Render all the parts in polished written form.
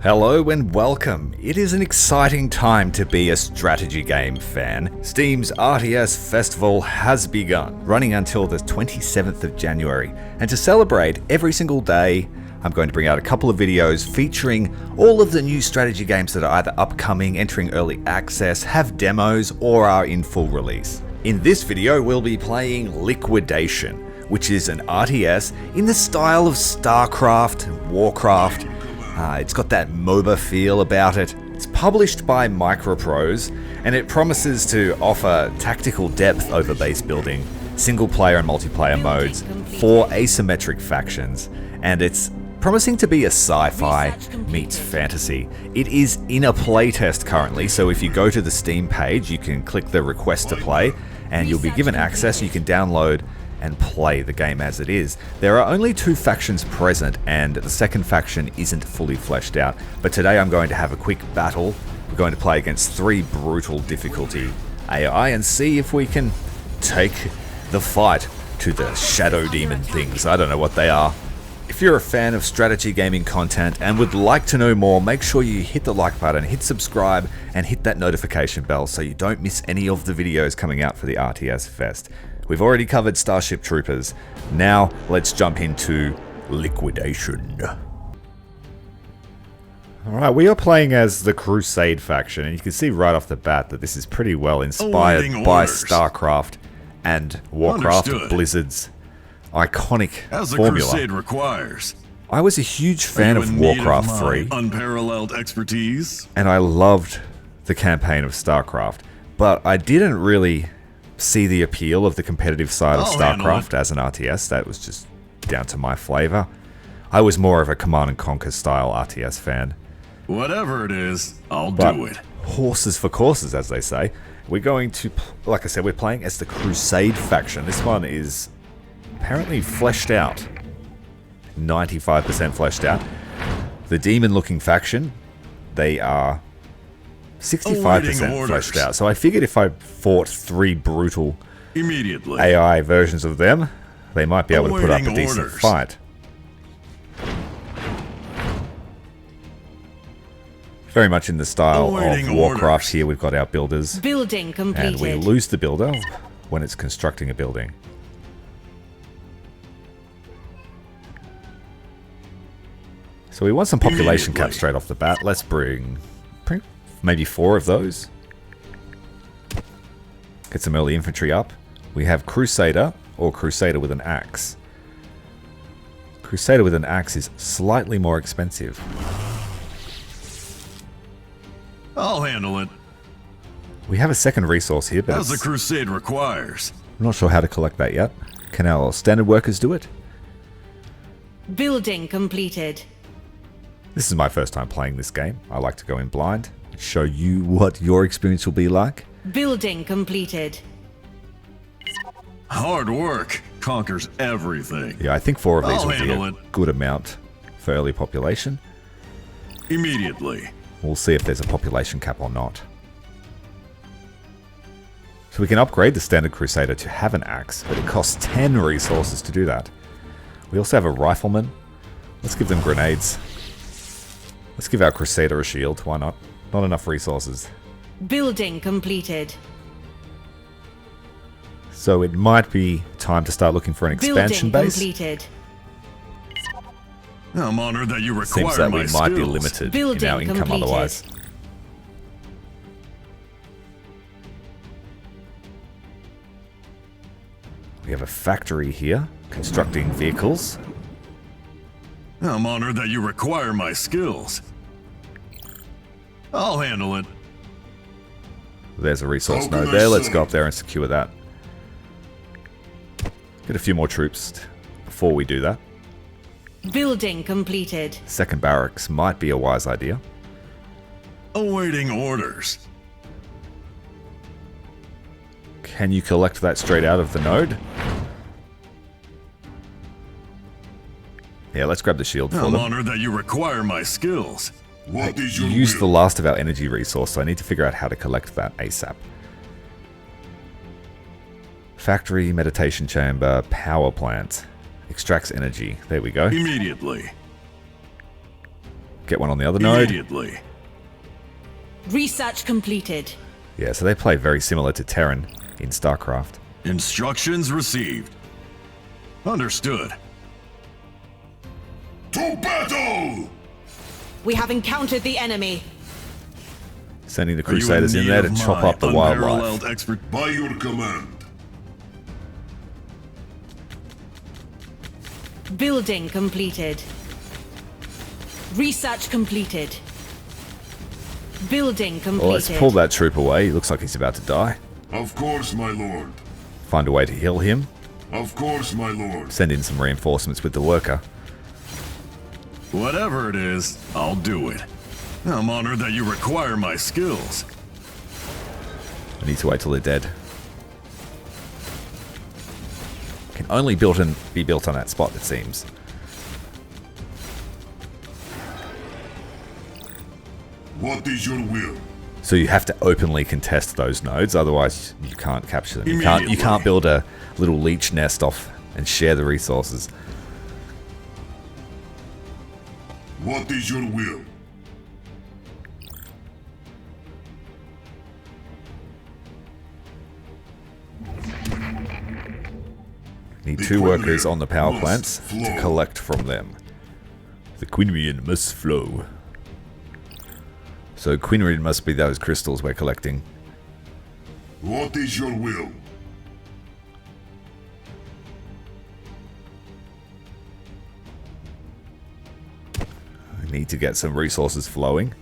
Hello and welcome. It is an exciting time to be a strategy game fan. Steam's RTS Festival has begun, running until the 27th of January. And to celebrate every single day, I'm going to bring out a couple of videos featuring all of the new strategy games that are either upcoming, entering early access, have demos, or are in full release. In this video, we'll be playing Liquidation, which is an RTS in the style of StarCraft and Warcraft. It's got that MOBA feel about it. It's published by Microprose, and it promises to offer tactical depth over base building, single player and multiplayer modes, 4 asymmetric factions, and it's promising to be a sci-fi meets fantasy. It is in a playtest currently, so if you go to the Steam page, you can click the request to play, and you'll be given access. You can download and play the game as it is. There are only 2 factions present, and the second faction isn't fully fleshed out. But today I'm going to have a quick battle. We're going to play against 3 brutal difficulty AI and see if we can take the fight to the shadow demon things. I don't know what they are. If you're a fan of strategy gaming content and would like to know more, make sure you hit the like button, hit subscribe, and hit that notification bell so you don't miss any of the videos coming out for the RTS Fest. We've already covered Starship Troopers. Now let's jump into Liquidation. Alright, we are playing as the Crusade faction, and you can see right off the bat that this is pretty well inspired by StarCraft and Warcraft, Blizzard's iconic as the formula. Crusade requires. I was a huge fan of Warcraft 3, unparalleled expertise, and I loved the campaign of StarCraft, but I didn't really see the appeal of the competitive side of StarCraft as an RTS. That was just down to my flavor. I was more of a Command and Conquer style RTS fan. Whatever it is, I'll But do it. horses for courses, as they say. We're going to, like I said, we're playing as the Crusade faction. This one is apparently fleshed out. 95% fleshed out. The demon-looking faction, they are 65% fleshed out. So I figured if I fought 3 brutal AI versions of them, they might be able to put up a decent fight. Very much in the style of Warcraft here. We've got our builders. Building completed. And we lose the builder when it's constructing a building. So we want some population caps straight off the bat. Let's bring maybe 4 of those. Get some early infantry up. We have Crusader or Crusader with an axe. Crusader with an axe is slightly more expensive. I'll handle it. We have a second resource here, but as the Crusade requires. I'm not sure how to collect that yet. Can our standard workers do it? Building completed. This is my first time playing this game. I like to go in blind, show you what your experience will be like. Building completed. Hard work conquers everything. Yeah, I think 4 of these I'll will be handle a it. good amount for early population. Immediately. We'll see if there's a population cap or not. So we can upgrade the standard Crusader to have an axe, but it costs 10 resources to do that. We also have a rifleman. Let's give them grenades. Let's give our Crusader a shield. Why not? Not enough resources. Building completed. So it might be time to start looking for an expansion base. Completed. I'm honored that you require Seems that my we might be skills. limited in our income completed. otherwise. We have a factory here, constructing vehicles. I'm honored that you require my skills. I'll handle it. There's a resource node there. Let's go up there and secure that. Get a few more troops before we do that. Building completed. Second barracks might be a wise idea. Awaiting orders. Can you collect that straight out of the node? Yeah, let's grab the shield for I'm them. honored that you require my skills. What is your Use will? the last of our energy resource, so I need to figure out how to collect that ASAP. Factory, meditation chamber, power plant. Extracts energy. There we go. Immediately. Get one on the other node. Immediately. Research completed. Yeah, so they play very similar to Terran in StarCraft. Instructions received. Understood. To battle! We have encountered the enemy. Sending the Are you Crusaders in need there to of chop my up the wildlife. unparalleled expert? By your command. Building completed. Research completed. Building completed. Well, let's pull that troop away. He looks like he's about to die. Of course, my lord. Find a way to heal him. Of course, my lord. Send in some reinforcements with the worker. Whatever it is, I'll do it. I'm honored that you require my skills. I need to wait till they're dead. Can only be built on that spot, it seems. What is your will? So you have to openly contest those nodes, otherwise you can't capture them. You can't Immediately. build a little leech nest off and share the resources. What is your will? Need The 2 workers Quinrian on the power must plants to flow. collect from them. The Quinrian must flow. So Quinrian must be those crystals we're collecting. What is your will? I need to get some resources flowing.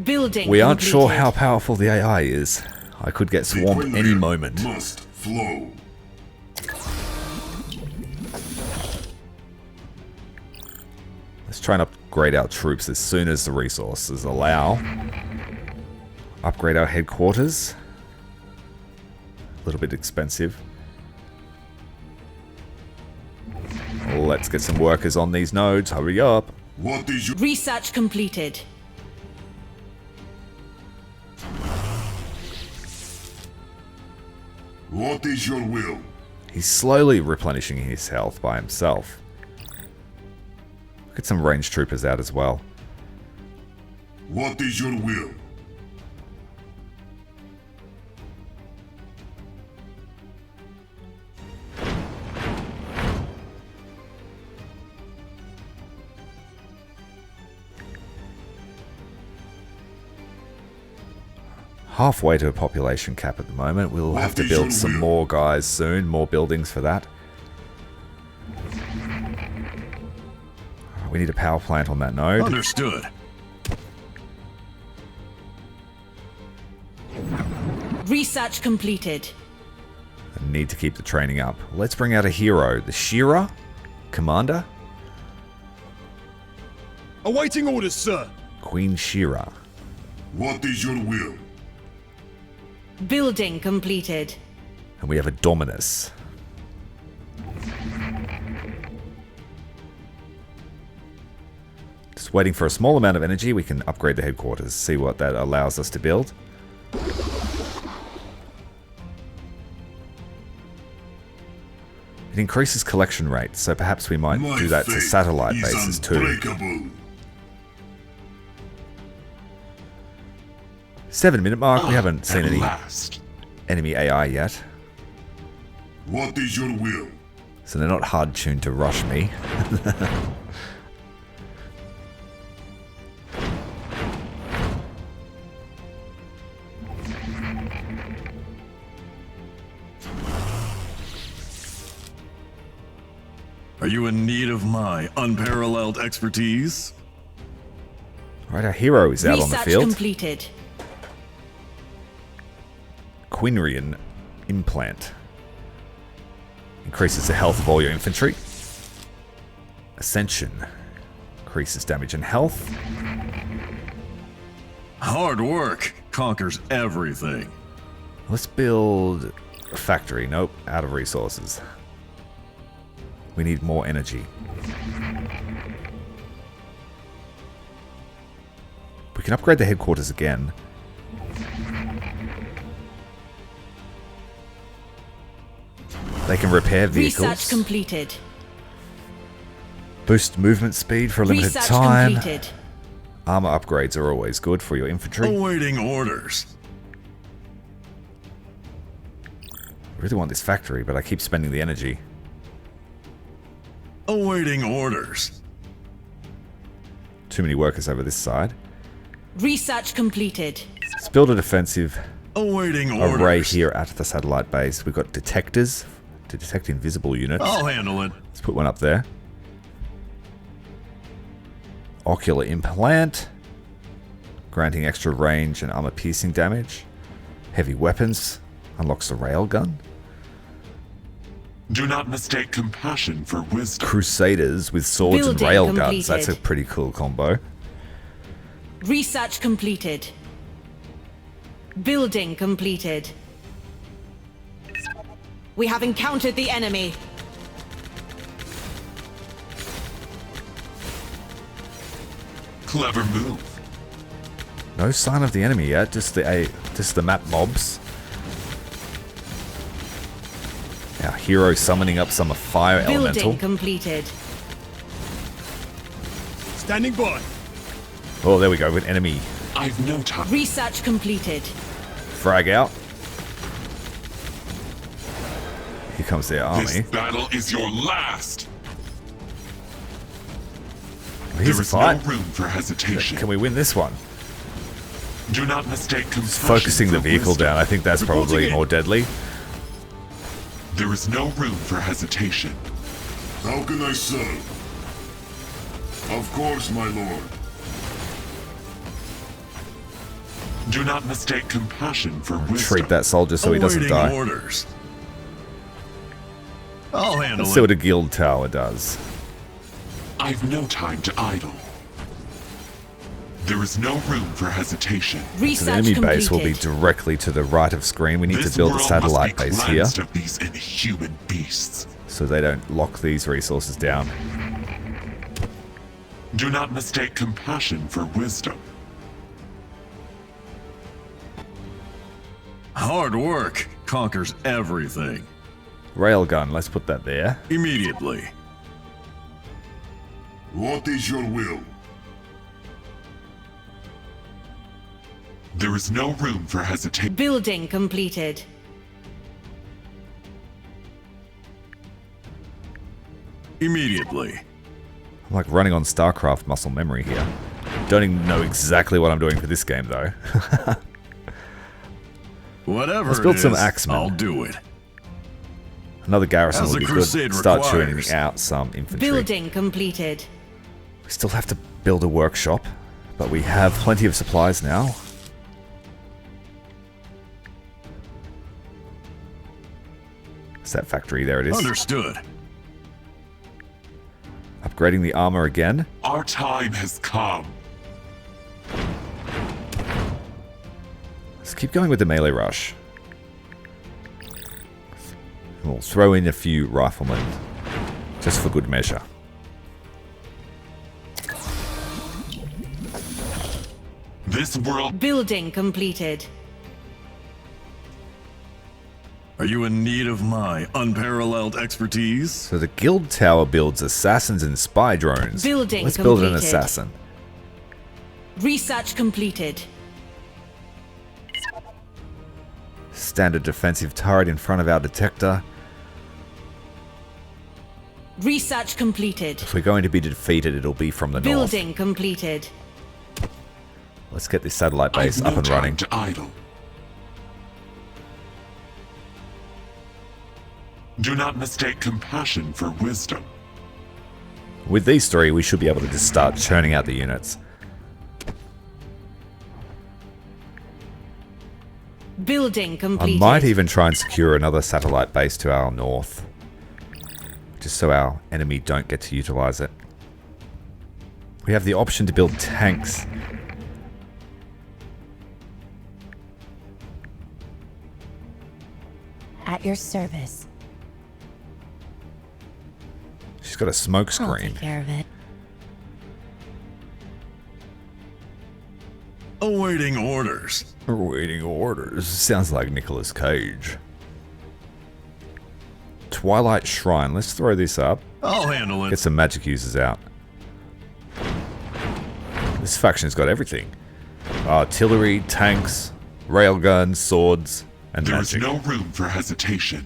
Building We aren't completed. sure how powerful the AI is. I could get The swarmed any Quinrian moment. must flow. Let's try and upgrade our troops as soon as the resources allow. Upgrade our headquarters. A little bit expensive. Let's get some workers on these nodes. Hurry up. What is your Research completed. What is your will? He's slowly replenishing his health by himself. Get some ranged troopers out as well. What is your will? Halfway to a population cap at the moment. We'll What have to is your build some will? more guys soon. More buildings for that. We need a power plant on that node. Understood. Research completed. I need to keep the training up. Let's bring out a hero. The Shira? Commander? Awaiting orders, sir. Queen Shira. What is your will? Building completed. And we have a Dominus. Just waiting for a small amount of energy. We can upgrade the headquarters. See what that allows us to build. It increases collection rate, so perhaps we might My do that to faith satellite is bases too. unbreakable. 7-minute mark. We haven't seen any Last. enemy AI yet, What is your will? so they're not hard tuned to rush me. Are you in need of my unparalleled expertise? Right, our hero is out on the Research field. completed. Quinrian implant. Increases the health of all your infantry. Ascension. Increases damage and health. Hard work conquers everything. Let's build a factory. Nope, out of resources. We need more energy. We can upgrade the headquarters again. They can repair Research vehicles. completed. Boost movement speed for a limited Research time. completed. Armor upgrades are always good for your infantry. Awaiting orders. I really want this factory, but I keep spending the energy. Awaiting orders. Too many workers over this side. Research completed. Let's build a defensive Awaiting array orders. here at the satellite base. We've got detectors to detect invisible units. I'll handle it. Let's put one up there. Ocular implant, granting extra range and armor piercing damage. Heavy weapons, unlocks a railgun. Do not mistake compassion for wisdom. Crusaders with swords Building and railguns. completed. That's a pretty cool combo. Research completed. Building completed. We have encountered the enemy. Clever move. No sign of the enemy yet, just the map mobs. Our hero summoning up some fire elemental. Building completed. Standing by. Oh, there we go, with enemy I've no time. Research completed. frag out. Here comes their This army. battle is your last. Here's There a is fight. no room for hesitation. Can we win this one? Do not mistake compassion Focusing the for vehicle wisdom. down, I think that's probably in. more deadly. There is no room for hesitation. How can I serve? Of course, my lord. Do not mistake compassion for wisdom. Treat that soldier so he doesn't Awaiting die. orders. I'll handle Let's see what it. a guild tower does. I've no time to idle. There is no room for hesitation. So Research the enemy completed. base will be directly to the right of screen. We need This to build a world satellite must be base here cleansed of these inhuman beasts. so they don't lock these resources down. Do not mistake compassion for wisdom. Hard work conquers everything. Railgun, let's put that there. Immediately. What is your will? There is no room for hesitation. Building completed. Immediately. I'm like running on StarCraft muscle memory here. Don't even know exactly what I'm doing for this game though. Whatever Let's build it some is, axemen. I'll do it. Another garrison As would the be good. crusade Start requires. tuning out some infantry. Building completed. We still have to build a workshop, but we have plenty of supplies now. It's that factory, there it is. Understood. Upgrading the armor again. Our time has come. Let's keep going with the melee rush. We'll throw in a few riflemen, just for good measure. This world. Building completed. Are you in need of my unparalleled expertise? So the guild tower builds assassins and spy drones. Building Let's build an completed. assassin. Research completed. Standard defensive turret in front of our detector. Research completed. If we're going to be defeated, it'll be from the north. Building completed. Let's get this satellite base I've up no and time running. to idle. Do not mistake compassion for wisdom. With these three, we should be able to just start churning out the units. Building I completed. might even try and secure another satellite base to our north. Just so our enemy don't get to utilize it. We have the option to build tanks. At your service. She's got a smoke I'll screen. take care of it. Awaiting orders. Awaiting orders. Sounds like Nicolas Cage. Twilight Shrine. Let's throw this up. I'll handle Get it. some magic users out. This faction's got everything. Artillery, tanks, railguns, swords, and There is magic. no room for hesitation.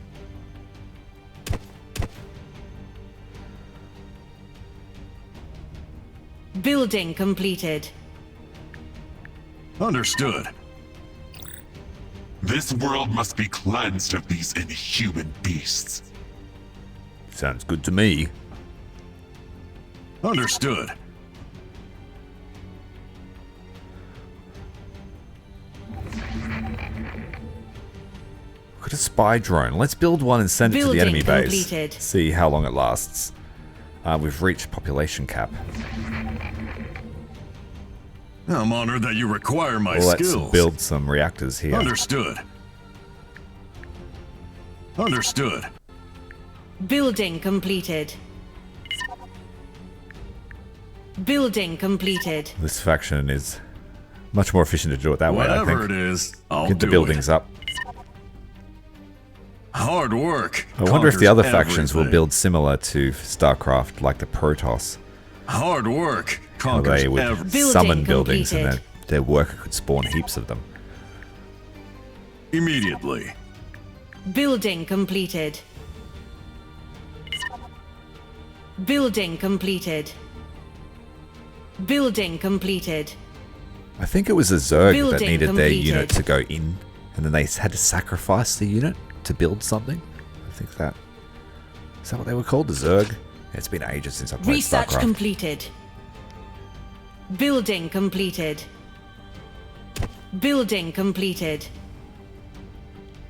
Building completed. Understood. This world must be cleansed of these inhuman beasts. Sounds good to me. Understood. Look at a spy drone. Let's build one and send it to the Building enemy base. completed. See how long it lasts. We've reached population cap. I'm honored that you require my Let's skills. build some reactors here. Understood. Understood. Building completed. Building completed. This faction is much more efficient to do it that way, I Whatever think. it is, I'll Get the do buildings it. up. Hard work. I wonder if the other conquers factions will everything. build similar to StarCraft, like the Protoss. Hard work. How Conquers they would everything. Building summon buildings and completed. then their worker could spawn heaps of them. Immediately. Building completed. Building completed. Building completed. I think it was a Zerg that Building needed their completed. unit to go in, and then they had to sacrifice the unit to build something. I think that... Is that what they were called? The Zerg? It's been ages since I played Research StarCraft. completed. Building completed. Building completed.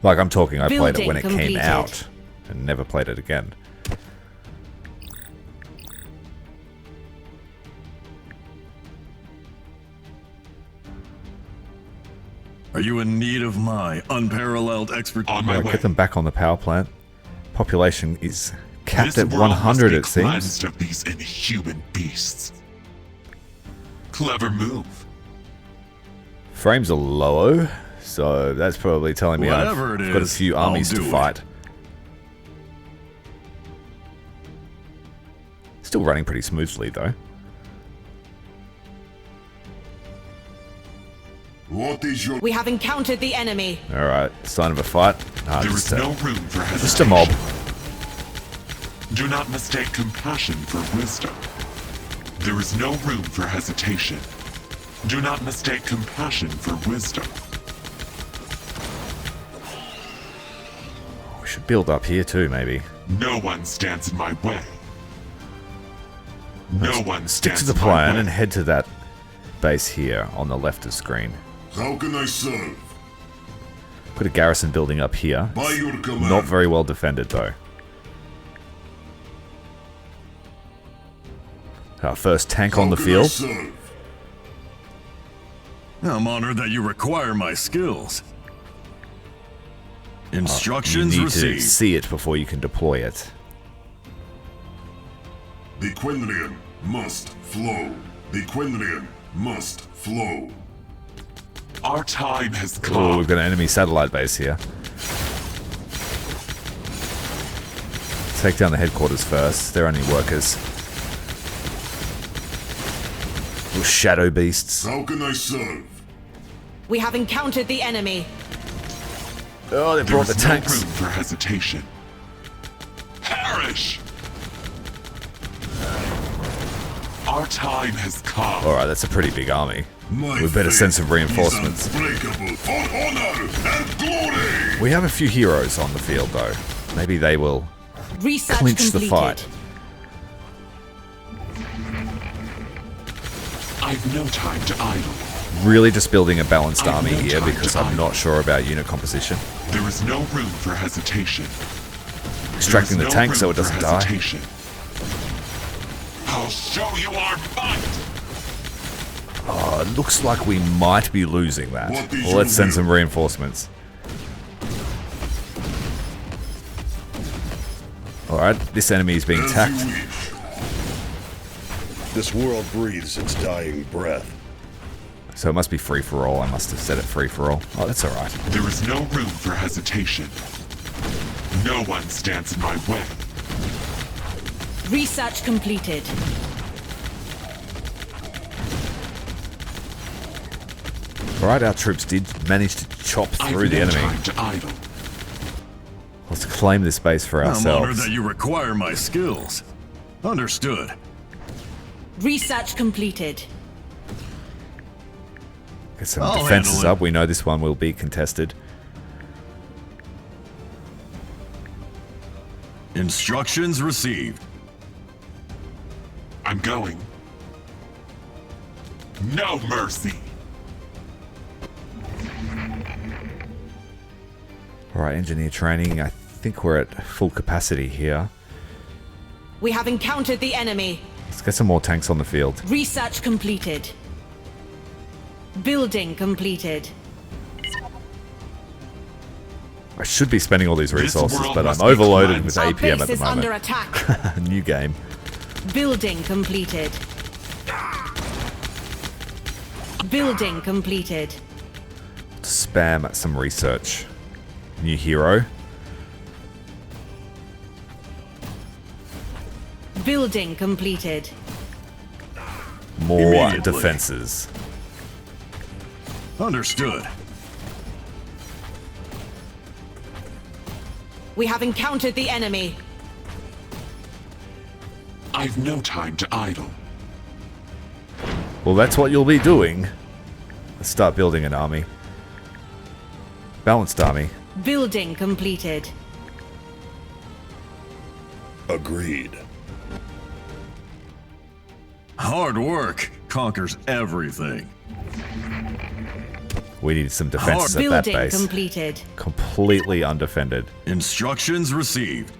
Like I'm talking, I played it Building when it came completed. out, and never played it again. Are you in need of my unparalleled expertise? On my Like, way. get them back on the power plant. Population is capped This at world 100, it must be seems. cleansed of these inhuman beasts. Clever move. Frames are low, so that's probably telling me Whatever I've it got a is, few I'll armies to do it. fight. Still running pretty smoothly, though. What is your... We have encountered the enemy. Alright, sign of a fight. Nah, There just, is no room for hesitation. just a mob. Do not mistake compassion for wisdom. There is no room for hesitation. Do not mistake compassion for wisdom. We should build up here too, maybe. No one stands in my way. No one Stick stands to the in my plan way. and head to that base here on the left of screen. How can I serve? Put a garrison building up here. By your command. Not very well defended, though. Our first tank on the How can I field. serve? I'm honored that you require my skills. You Instructions need to received. see it before you can deploy it. The Quinlian must flow. The Quinlian must flow. Our time has Oh, come. we've got an enemy satellite base here. Take down the headquarters first. They're only workers. Little shadow beasts. How can I serve? We have encountered the enemy. Oh, they There brought the is no tanks. room for hesitation. Perish! Our time has come. Alright, that's a pretty big army. My We better send some faith reinforcements. is unbreakable for honor and glory. We have a few heroes on the field, though. Maybe they will Research clinch the completed. fight. I've no time to idle. Really just building a balanced I've army no here time because to I'm idle. not sure about unit composition. There is no room for hesitation. Extracting the There is tank no so room it doesn't for die. hesitation. I'll show you our fight! Oh, it looks like we might be losing that. What is Well, let's your send will? some reinforcements. Alright, this enemy is being As attacked. you wish. This world breathes its dying breath. So it must be free for all. I must have set it free for all. Oh, that's alright. There is no room for hesitation. No one stands in my way. Research completed. Alright, our troops did manage to chop through the enemy. Time to idle. Let's claim this base for I'm honored ourselves. that you require my skills. Understood. Research completed. Get some I'll defenses handle it. up. We know this one will be contested. Instructions received. I'm going. No mercy. Alright, engineer training. I think we're at full capacity here. We have encountered the enemy. Let's get some more tanks on the field. Research completed. Building completed. I should be spending all these This resources, world but I'm must be overloaded with Our APM base at the is under moment. attack. New game. Building completed. Building completed. Spam some research. New hero. Building completed. More Immediately. defenses. Understood. We have encountered the enemy. I've no time to idle. Well, that's what you'll be doing. Let's start building an army. Balanced army. Building completed. Agreed. Hard work conquers everything. We need some defenses at that Building base. completed. Completely undefended. Instructions received.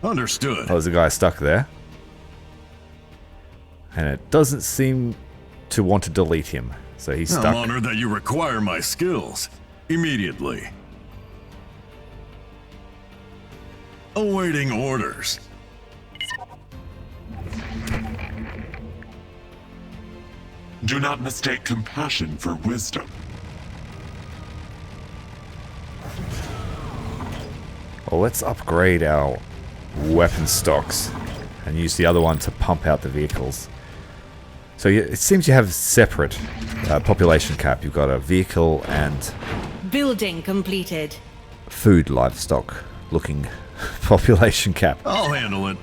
Understood. Oh, there's a guy stuck there. And it doesn't seem to want to delete him. So he's I'm stuck. honored that you require my skills. Immediately. Awaiting orders. Do not mistake compassion for wisdom. Well, let's upgrade our weapon stocks and use the other one to pump out the vehicles. So it seems you have separate population cap. You've got a vehicle and Building completed. food livestock looking population cap. I'll handle it.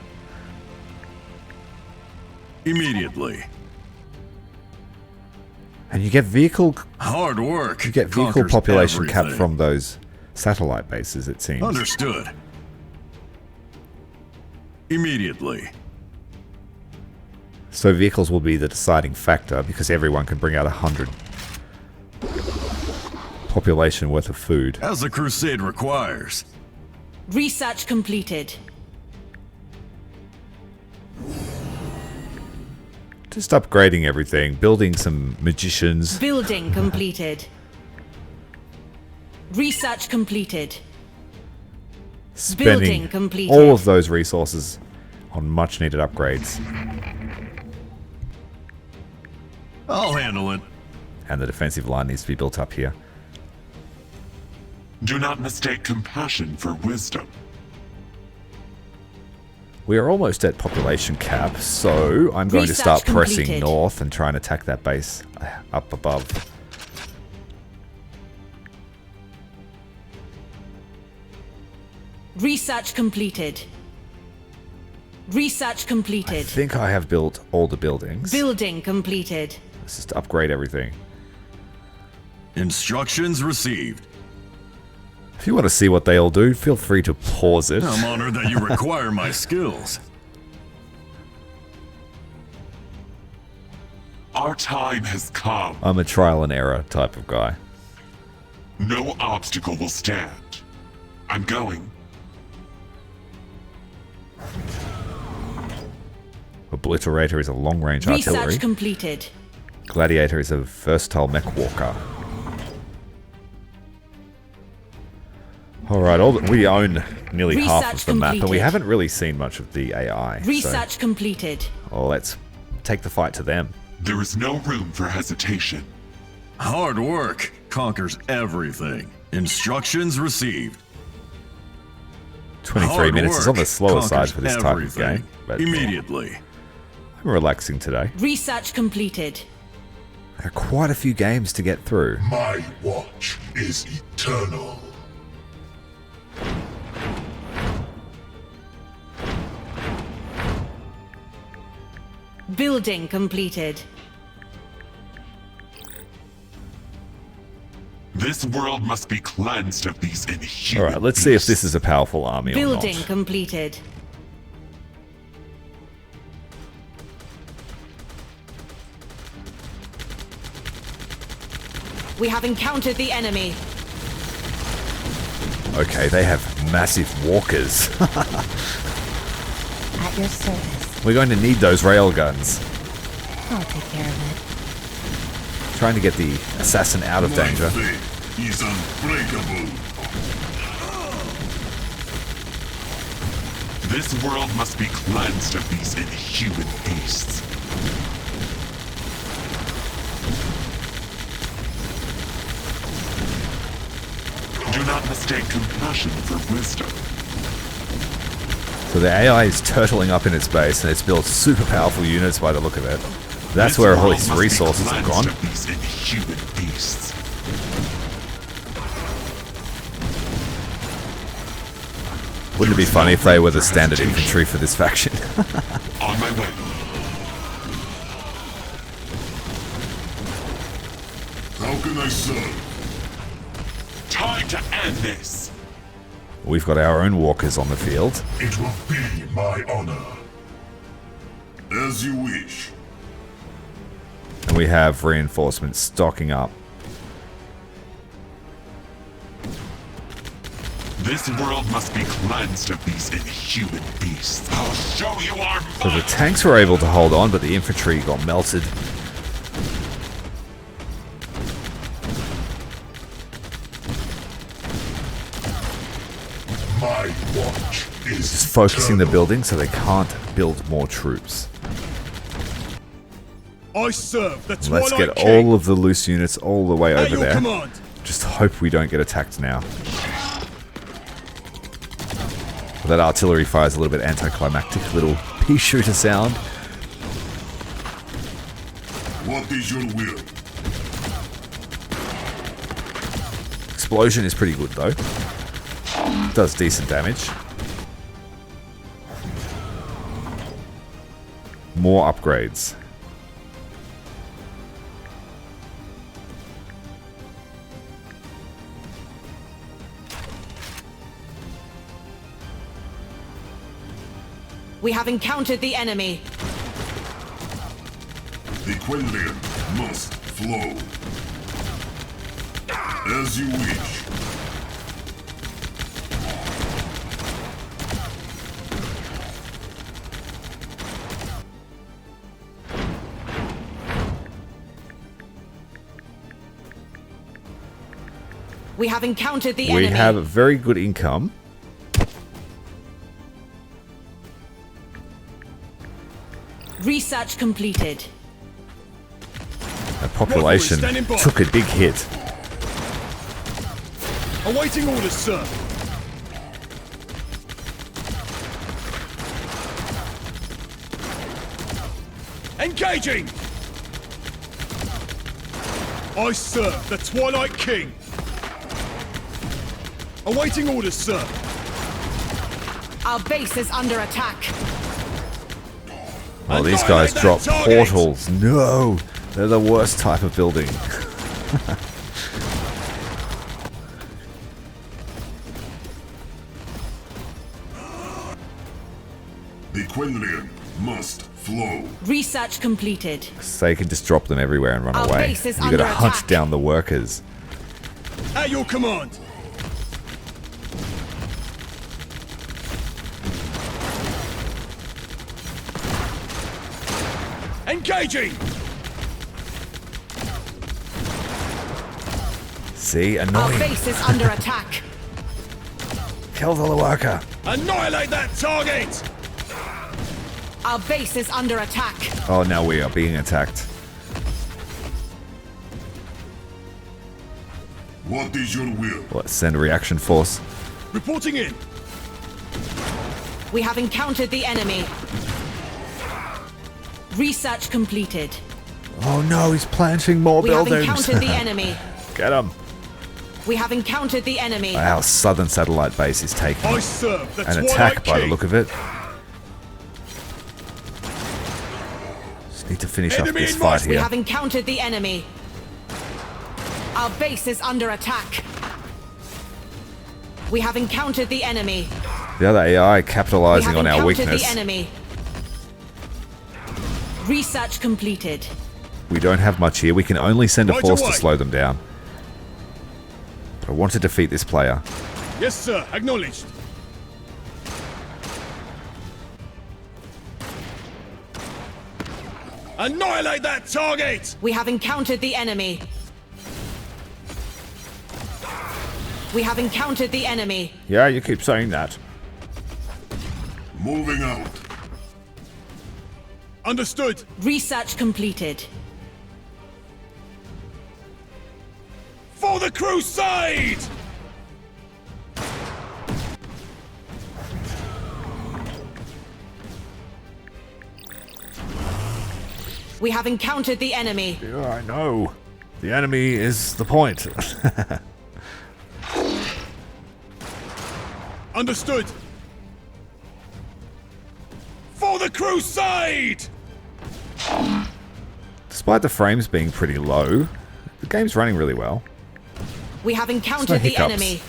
Immediately. And you get vehicle Hard work. you get vehicle conquers population cap everything. from those satellite bases, it seems. Understood. Immediately. So vehicles will be the deciding factor because everyone can bring out 100 population worth of food. As the crusade requires. Research completed. Just upgrading everything, building some magicians. Building completed. Research completed. Spending Building completed. all of those resources on much needed upgrades. I'll handle it. And the defensive line needs to be built up here. Do not mistake compassion for wisdom. We are almost at population cap, so I'm going to start Research pressing completed. north and try and attack that base up above. Research completed. Research I completed. think I have built all the buildings. Building completed. Let's just upgrade everything. Instructions received. If you want to see what they all do, feel free to pause it. I'm honored that you require my skills. Our time has come. I'm a trial and error type of guy. No obstacle will stand. I'm going. Obliterator is a long-range artillery. Research completed. Gladiator is a versatile mech walker. Alright, we own nearly half of Research the map, and we completed. haven't really seen much of the AI. Research completed. So, let's take the fight to them. There is no room for hesitation. Hard work conquers everything. Instructions received. 23 Hard minutes is on the work slower side conquers for this type of everything. game. But Immediately. I'm relaxing today. Research completed. There are quite a few games to get through. My watch is eternal. Building completed. This world must be cleansed of these inhuman Alright, let's see if beasts. this is a powerful army or Building not. completed. We have encountered the enemy. Okay, they have massive walkers. At your service. We're going to need those rail guns. I'll take care of Trying to get the assassin out of My danger. faith is unbreakable. This world must be cleansed of these inhuman beasts. Do not mistake compassion for wisdom. So the AI is turtling up in its base and it's built super powerful units by the look of it. That's This where all world its must be resources have cleansed gone. of these inhuman beasts. Wouldn't it be funny if they were the standard infantry for this faction? On my way. How can I serve? Time to end this. We've got our own walkers on the field. It will be my honor. As you wish. And we have reinforcements stocking up. This world must be cleansed of these inhuman beasts. I'll show you our So the might. tanks were able to hold on, but the infantry got melted. My watch is Just focusing the eternal. building so they can't build more troops. I serve the Let's Twilight get King. all of the loose units all the way At over your there. command. Just hope we don't get attacked now. That artillery fire is a little bit anticlimactic, little pea shooter sound. What is your will? Explosion is pretty good though. Does decent damage. More upgrades. We have encountered the enemy. The Quinlian must flow. As you wish. We have encountered the We enemy. have very good income. Research completed. Our population standing by. took a big hit. Awaiting orders, sir. Engaging! I serve the Twilight King. Awaiting orders, sir. Our base is under attack. Oh, these guys Annihilate that drop target. portals. No! They're the worst type of building. The Quinlian must flow. Research completed. So they can just drop them everywhere and run Our away. base is You gotta under hunt attack. down the workers. At your command. Engaging! See? Our Annoying. base is under attack. Kill the worker. Annihilate that target! Our base is under attack. Oh, now we are being attacked. What is your will? Let's send a reaction force. Reporting in. We have encountered the enemy. Research completed. Oh no, he's planting more We have buildings. encountered the enemy. Get him. We have encountered the enemy. Our southern satellite base is taking I serve the an Twilight attack by the King. look of it. Just need to finish off Enemy this in fight my- We here. have encountered the enemy. Our base is under attack. We have encountered the enemy. The other AI We capitalizing have on our encountered weakness. the enemy. Research completed. We don't have much here. We can only send a Right force to away. slow them down. But I want to defeat this player. Yes, sir. Acknowledged. Annihilate that target! We have encountered the enemy. We have encountered the enemy. Yeah, you keep saying that. Moving out. Understood. Research completed. For the crusade! We have encountered the enemy. Yeah, I know. The enemy is the point. Understood. For the crusade! Despite the frames being pretty low, the game's running really well. We have encountered the hiccups. enemy.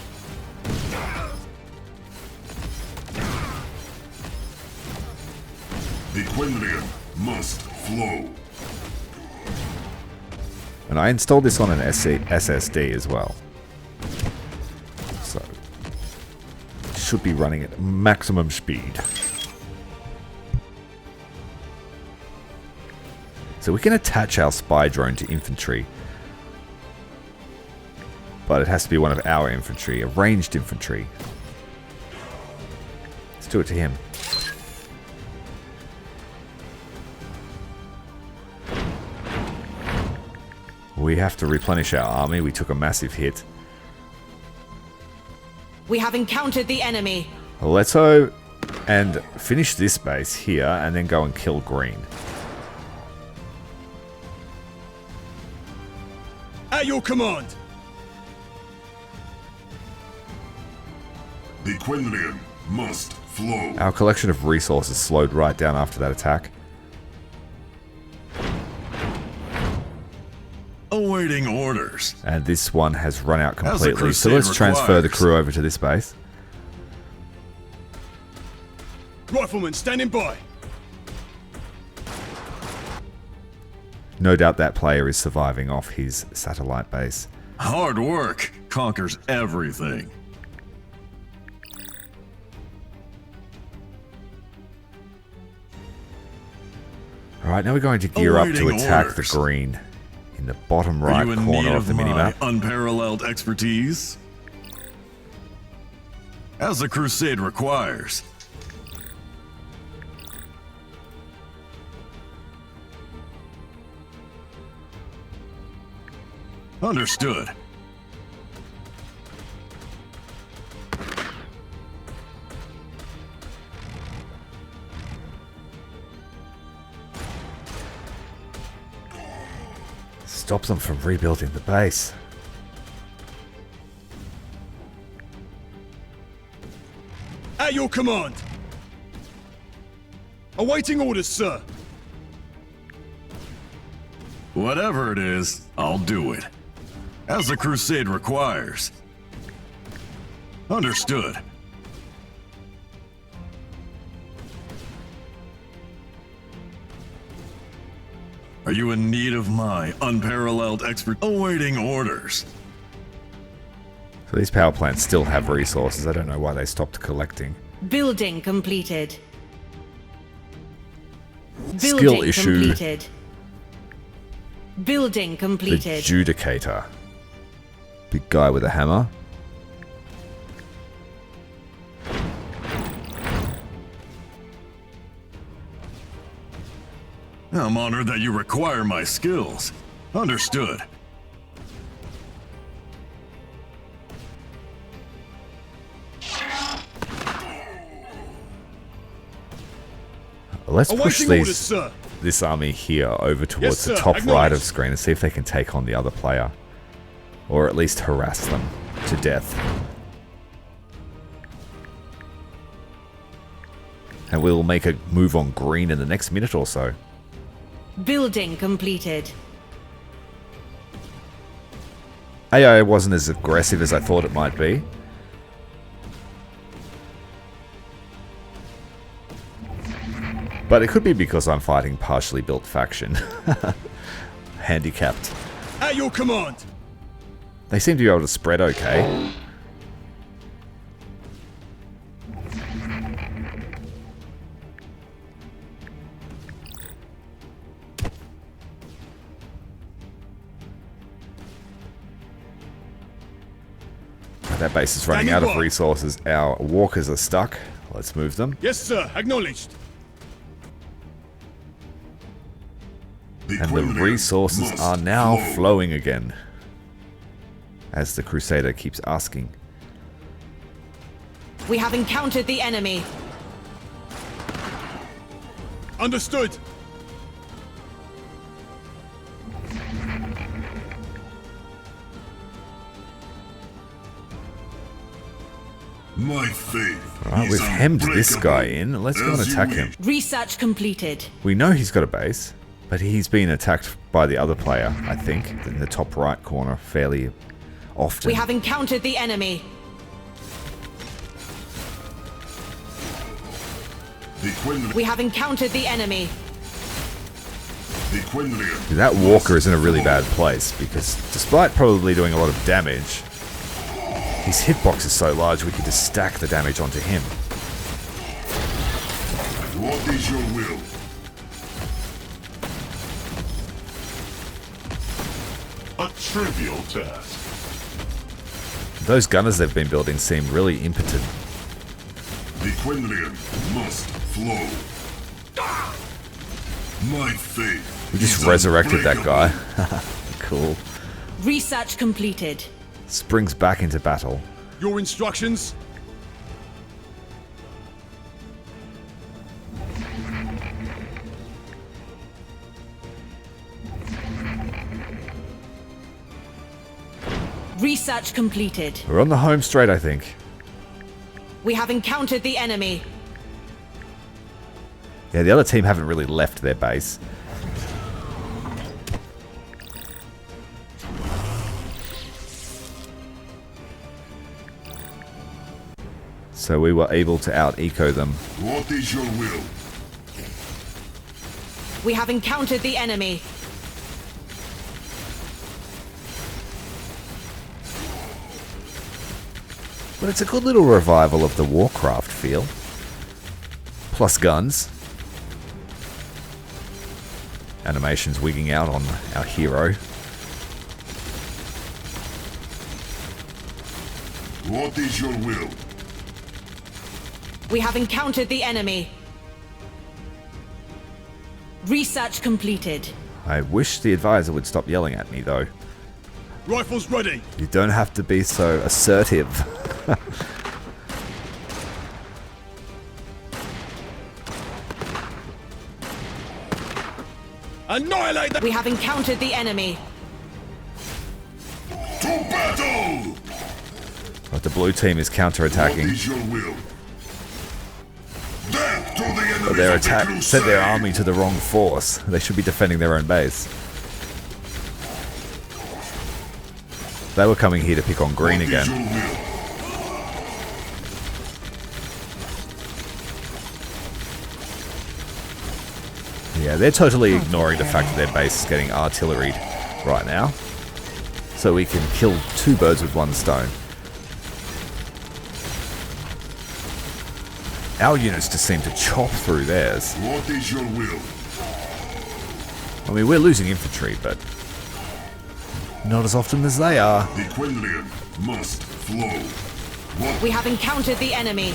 The Quinlian must flow. And I installed this on an SSD as well. So, it should be running at maximum speed. So we can attach our spy drone to infantry. But it has to be one of our infantry, a ranged infantry. Let's do it to him. We have to replenish our army. We took a massive hit. We have encountered the enemy. Let's go and finish this base here and then go and kill green. At your command. The Quinlian must flow. Our collection of resources slowed right down after that attack. Awaiting orders. And this one has run out As the completely. So crusade let's transfer the requires. crew over to this base. Rifleman standing by. No doubt that player is surviving off his satellite base. Hard work conquers everything. Alright, now we're going to gear up to Awaiting attack orders. the green in the bottom Are right you in corner need of the my minimap. unparalleled expertise? As the crusade requires. Understood. Stop them from rebuilding the base. At your command. Awaiting orders, sir. Whatever it is, I'll do it. As the crusade requires. Understood. Are you in need of my unparalleled expert? Awaiting orders. So these power plants still have resources. I don't know why they stopped collecting. Building completed. Skill Building issue. completed. Building The completed. Judicator. Big guy with a hammer. I'm honored that you require my skills. Understood. Let's push Awaiting orders, these sir. this army here over towards sir. the top right of Acknowledged. screen and see if they can take on the other player. Or at least harass them to death. And we'll make a move on green in the next minute or so. Building completed. AI wasn't as aggressive as I thought it might be. But it could be because I'm fighting partially built faction. Handicapped. At your command. They seem to be able to spread okay. That base is running out of resources. Our walkers are stuck. Let's move them. Yes, sir. Acknowledged. And the resources are now flowing again. As the Crusader keeps asking. We have encountered the enemy. Understood. My faith. Alright, we've hemmed this guy in. Let's go and attack him. Research completed. We know he's got a base, but he's been attacked by the other player, I think, in the top right corner fairly often. We have encountered the enemy. We have encountered the enemy. That walker is in a really bad place, because despite probably doing a lot of damage, his hitbox is so large we could just stack the damage onto him. What is your will? A trivial task. Those gunners they've been building seem really impotent. The Quinlian must flow. My faith. We just resurrected that guy. Cool. Research completed. Springs back into battle. Your instructions? Research completed. We're on the home straight, I think. We have encountered the enemy. Yeah, the other team haven't really left their base. So we were able to out-eco them. What is your will? We have encountered the enemy. But it's a good little revival of the Warcraft feel. Plus guns. Animations wigging out on our hero. What is your will? We have encountered the enemy. Research completed. I wish the advisor would stop yelling at me, though. Rifles ready. You don't have to be so assertive. Annihilate them. We have encountered the enemy. To battle! But the blue team is What counter-attacking. is your will? Death to the enemies But their of the attack sent their Crusade! army to the wrong force. They should be defending their own base. They were coming here to pick on green What is your again. will? Yeah, they're totally ignoring the fact that their base is getting artilleried right now. So we can kill two birds with one stone. Our units just seem to chop through theirs. What is your will? I mean, we're losing infantry, but not as often as they are. The Quinlian must flow. What We have encountered the enemy.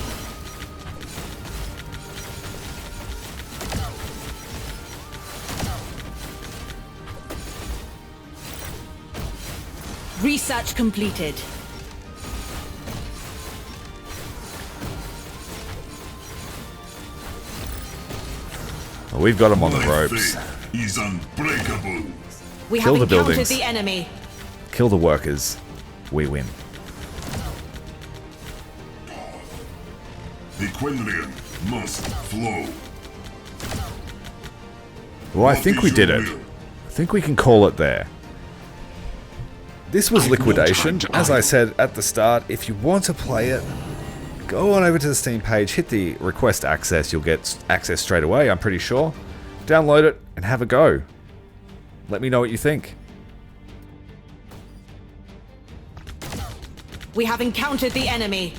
Research completed. Well, we've got them on the My ropes. faith is unbreakable. We Kill have the encountered buildings. the enemy. Kill the workers. We win. The Quindrian must flow. Well, I What think is we your did it. will? I think we can call it there. This was I've no Liquidation. time to As I idle. said at the start, if you want to play it, go on over to the Steam page, hit the request access. You'll get access straight away, I'm pretty sure. Download it and have a go. Let me know what you think. We have encountered the enemy.